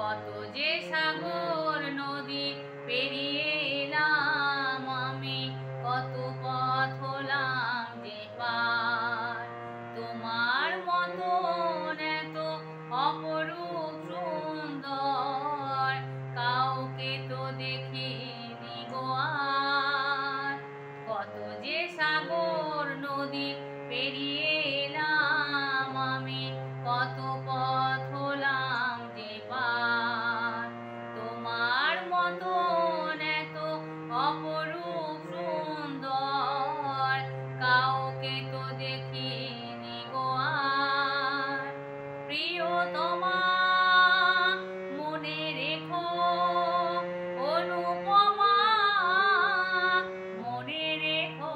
কত যে সাগর নদী পেরিয়ে এলাম আমি, কত পথ হলাম যে পার। তোমার মতন এত অপরূপ সুন্দর কাউকে তো দেখিনি গো আর। কত যে সাগর নদী পেরিয়ে এলাম আমি, কত পথ হলাম যে পার। তোমার মতন এত অপরূপ সুন্দর কাউকে তো দেখিনি গো আর। প্রিয়তমা মনে রেখো, অনুপমা মনে রেখো।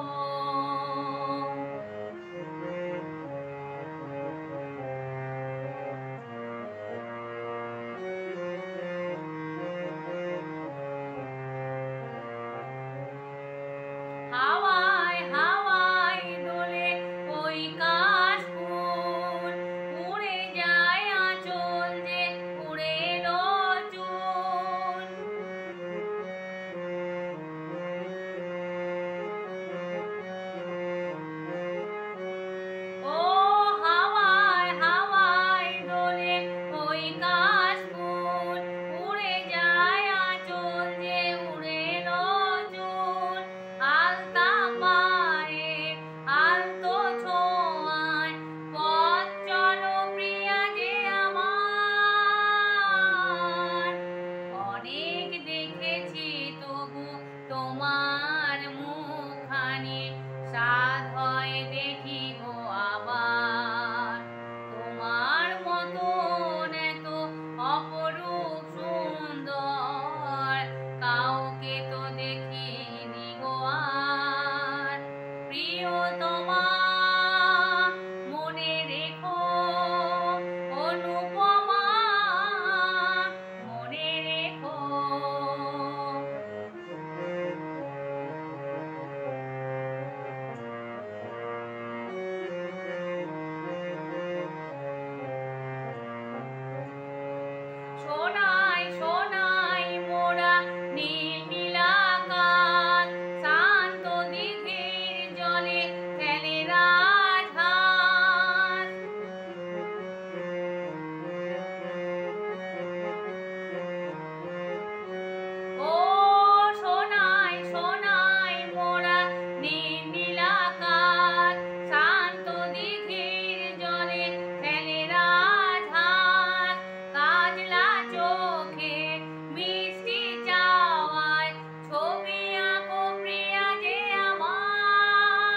হাওয়ায় হাওয়ায় দোলে ওই কাশফুল, উড়ে যায় আঁচল যে উড়ে এলো চুল। ও হাওয়ায় হাওয়ায় দোলে ওই কাশফুল, উড়ে যায় আঁচল যে উড়ে এলো চুল। আলতা পায়ে আলতো ছোঁয়ায় পথ চলো প্রিয়া যে আমার। অনেক দেখেছি তবু তোমার মুখখানি, সাধ হয় দেখিব আবার। তোমার মতন এত অপরূপ সুন্দর কাউকে তো দেখিনি গো আর। প্রিয়তমা মনে রেখো, অনুপমা মনে রেখো। সোনায় সোনায় মোরা নীল নীল আকাশ, শান্ত দিঘির জলে খেলে রাজহাঁস। ও সোনায় সোনায় মোরা নীল নীল আকাশ, শান্ত দিঘির জলে খেলে রাজহাঁস। কাজলা চোখে মিষ্টি চাওয়ায় ছবি আঁকো প্রিয়া যে আমার।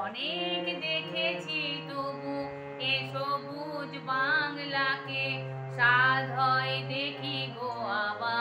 অনেক দেখেছি তবু এ সবুজ বাংলাকে, সাধ হয় দেখি গো আবার।